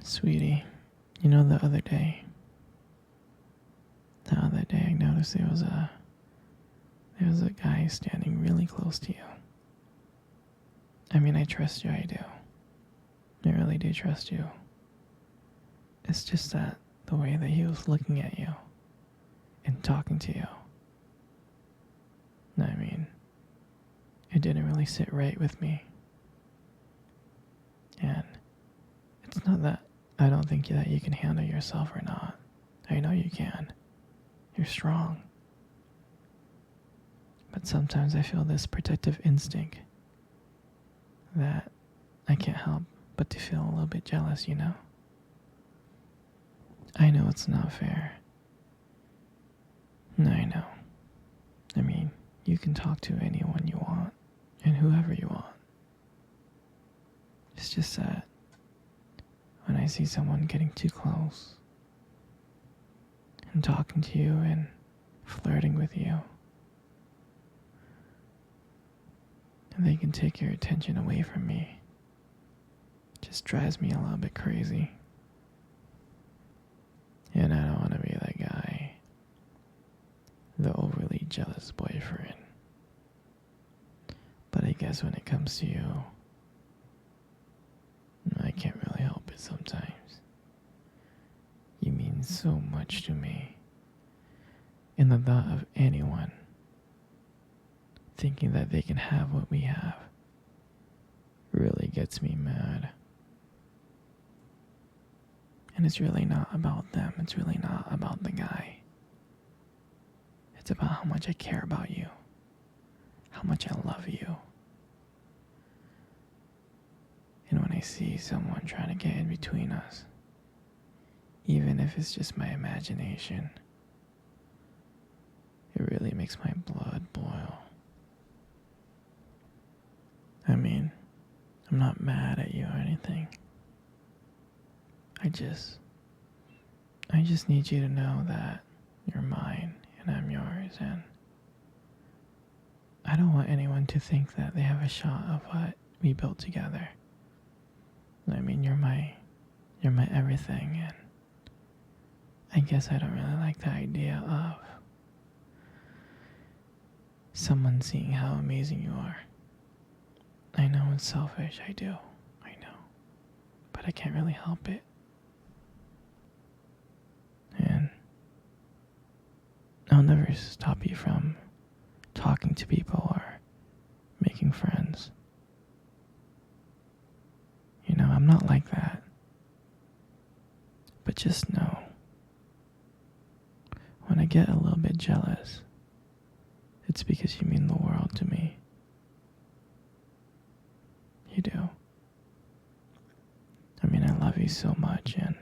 Sweetie, you know the other day I noticed there was a guy standing really close to you. I mean, I trust you, I do. I really do trust you. It's just that the way that he was looking at you and talking to you, I mean, it didn't really sit right with me. And it's not that I don't think that you can handle yourself or not. I know you can. You're strong. But sometimes I feel this protective instinct that I can't help but to feel a little bit jealous, you know? I know it's not fair. I know. I mean, you can talk to anyone you want and whoever you want. It's just that when I see someone getting too close and talking to you and flirting with you, and they can take your attention away from me, it just drives me a little bit crazy. And I don't want to be that guy, the overly jealous boyfriend. But I guess when it comes to you, I can't really help it sometimes. You mean so much to me. And the thought of anyone thinking that they can have what we have really gets me mad. And it's really not about them. It's really not about the guy. It's about how much I care about you. How much I love you. And when I see someone trying to get in between us, even if it's just my imagination, it really makes my blood boil. I mean, I'm not mad at you or anything. I just need you to know that you're mine and I'm yours, and I don't want anyone to think that they have a shot of what we built together. I mean, you're my everything, and I guess I don't really like the idea of someone seeing how amazing you are. I know it's selfish, I do, I know, but I can't really help it. And I'll never stop you from talking to people or making friends. You know, I'm not like that. But just know, when I get a little bit jealous, it's because you mean the world to me. You do. I mean, I love you so much, and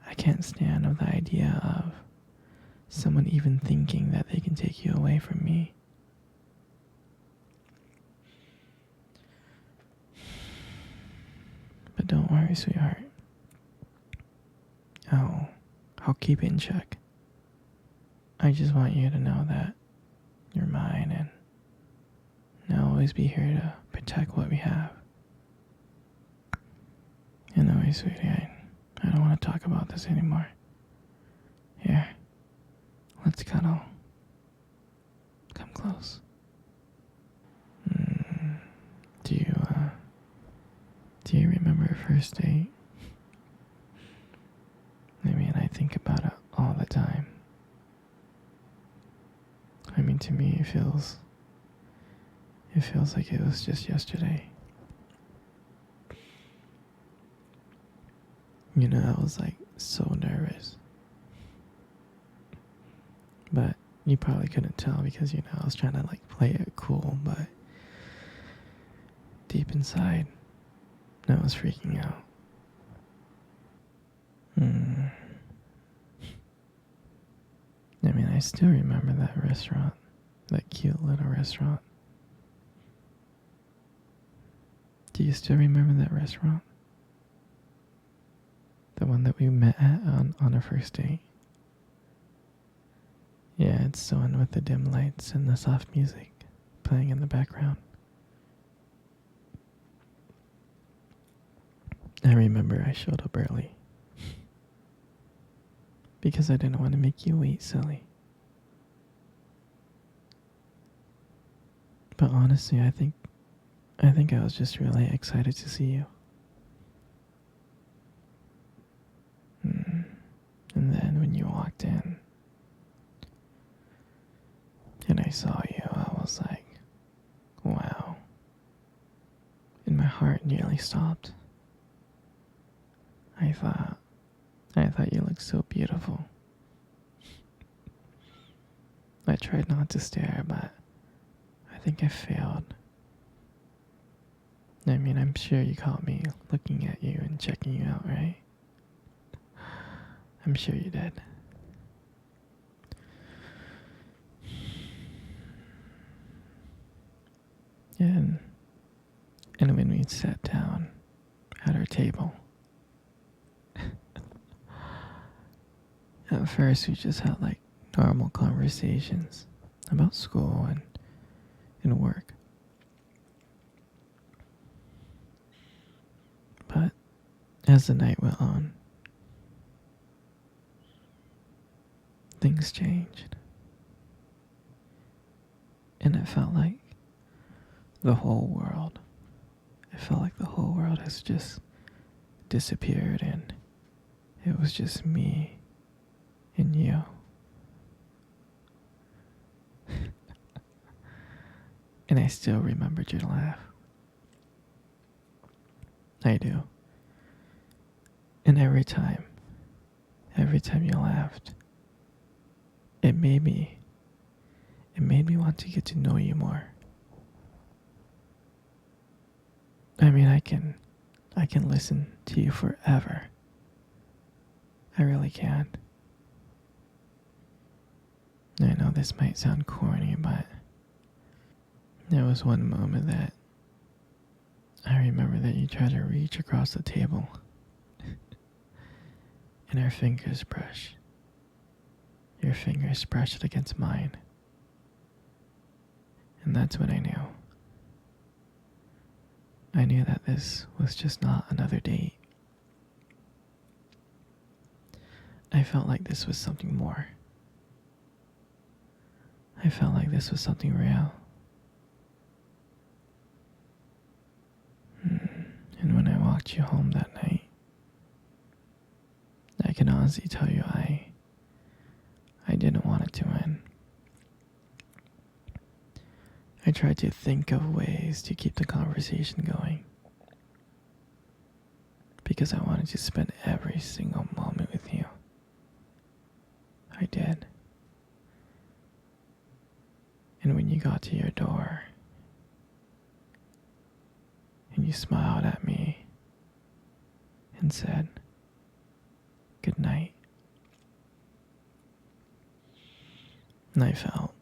I can't stand the idea of someone even thinking that they can take you away from me. But don't worry, sweetheart. I'll keep it in check. I just want you to know that you're mine, and I'll always be here to protect what we have. Anyway, sweetie, I don't want to talk about this anymore. Here, let's cuddle. Come close. Do you remember our first date? I mean, I think about it all the time. I mean, to me, it feels like it was just yesterday. You know, I was like so nervous. But you probably couldn't tell because, you know, I was trying to like play it cool, but deep inside, I was freaking out. I mean, I still remember that restaurant, that cute little restaurant. Do you still remember that restaurant? The one that we met at on our first date? Yeah, it's the one with the dim lights and the soft music playing in the background. I remember I showed up early because I didn't want to make you wait, silly. But honestly, I think I was just really excited to see you. Hmm. And then when you walked in and I saw you, I was like, wow. And my heart nearly stopped. I thought you looked so beautiful. I tried not to stare, but I think I failed. I mean, I'm sure you caught me looking at you and checking you out, right? I'm sure you did. And when we sat down at our table, at first we just had like normal conversations about school and work. But as the night went on, things changed. And it felt like the whole world, has just disappeared and it was just me and you. And I still remembered your laugh. I do. And every time you laughed, it made me want to get to know you more. I mean, I can listen to you forever. I really can. I know this might sound corny, but there was one moment that I remember that you tried to reach across the table and our fingers brushed. Your fingers brushed against mine. And that's when I knew. I knew that this was just not another date. I felt like this was something more. I felt like this was something real. And when I walked you home that night, I can honestly tell you I didn't want it to end. I tried to think of ways to keep the conversation going because I wanted to spend every single moment with you. I did. And when you got to your door and you smiled at me and said, "Good night," and I felt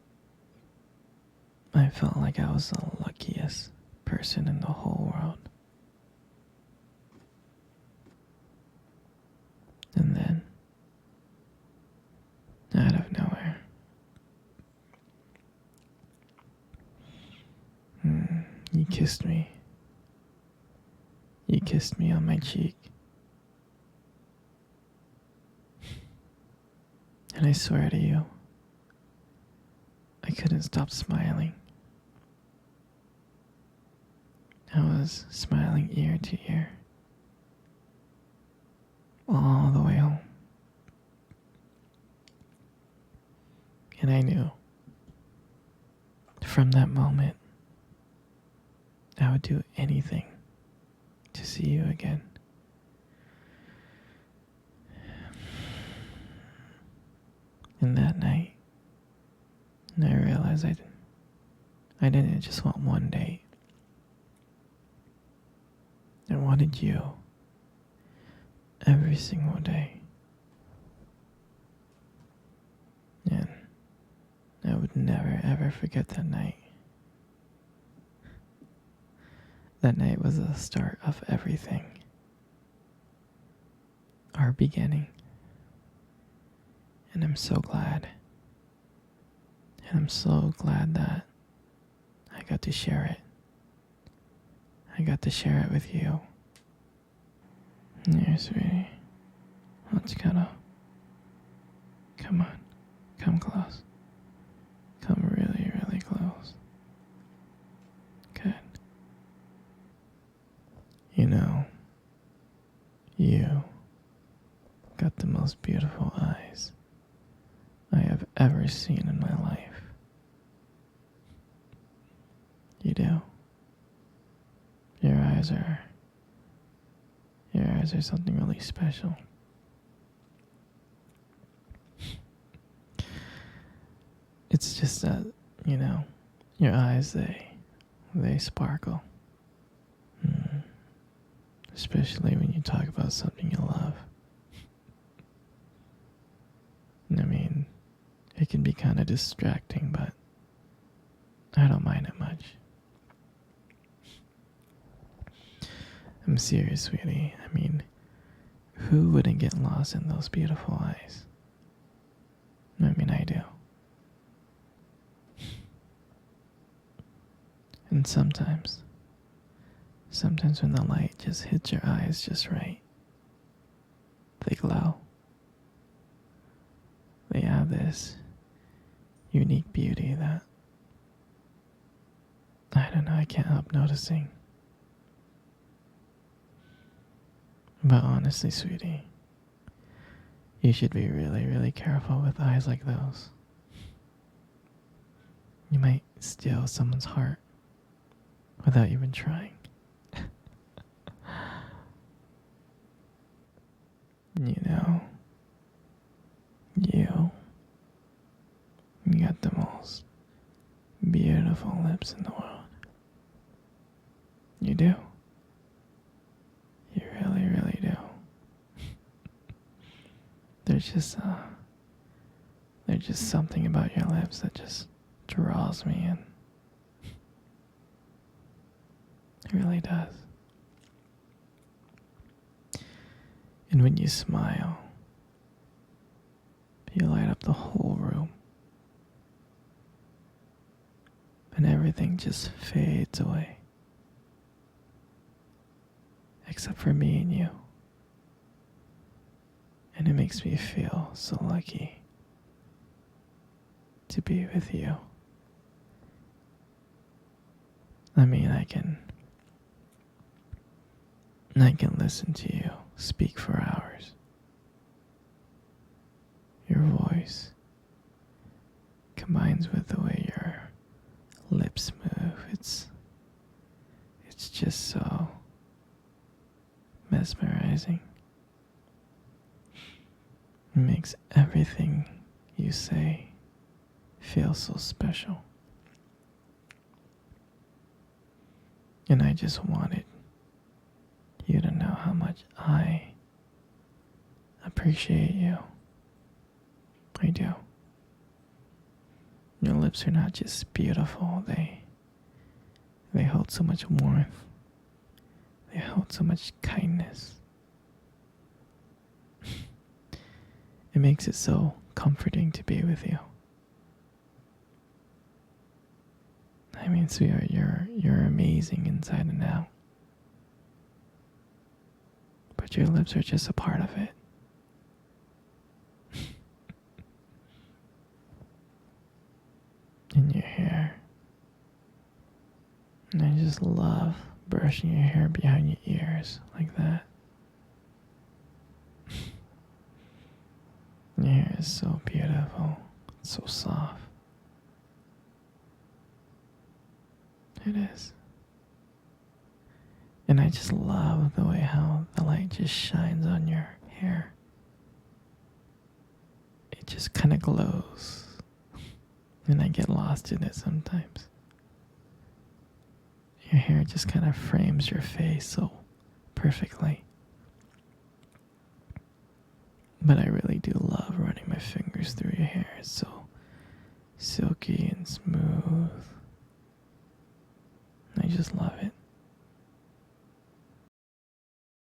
like I was the luckiest person in the whole world. And then, out of nowhere, you kissed me. You kissed me on my cheek. And I swear to you, I couldn't stop smiling. I was smiling ear to ear, all the way home. And I knew, from that moment, I would do anything to see you again. And that night, I realized I didn't just want one date. I wanted you every single day. And I would never ever forget that night. That night was the start of everything. Our beginning. And I'm so glad. And I'm so glad that I got to share it. I got to share it with you. Here, sweetie. Let's cuddle. Come on. Come close. Come really, really close. Good. You know, you got the most beautiful eyes I have ever seen in my life. You do. Your eyes are something really special. It's just that, your eyes, they sparkle. Mm. Especially when you talk about something you love. I mean, it can be kind of distracting, but I don't mind it much. I'm serious, sweetie. I mean, who wouldn't get lost in those beautiful eyes? I mean, I do. And sometimes when the light just hits your eyes just right, they glow. They have this unique beauty that, I don't know, I can't help noticing. But honestly, sweetie, you should be really, really careful with eyes like those. You might steal someone's heart without even trying. You know, you got the most beautiful lips in the world. You do. You really, really do. There's just something about your lips that just draws me in. It really does. And when you smile, you light up the whole room. And everything just fades away. Except for me and you. And it makes me feel so lucky to be with you. I mean, I can listen to you speak for hours. Your voice combines with the way your lips move. It's just so mesmerizing. It makes everything you say feel so special. And I just wanted you to know how much I appreciate you. I do. Your lips are not just beautiful, they hold so much warmth. They hold so much kindness. It makes it so comforting to be with you. I mean, sweetheart, you're amazing inside and out. But your lips are just a part of it. And your hair. And I just love brushing your hair behind your ears like that. Your hair is so beautiful. It's so soft. It is. And I just love the way how the light just shines on your hair. It just kind of glows. And I get lost in it sometimes. Your hair just kind of frames your face so perfectly. But I really do love running my fingers through your hair. It's so silky and smooth. I just love it.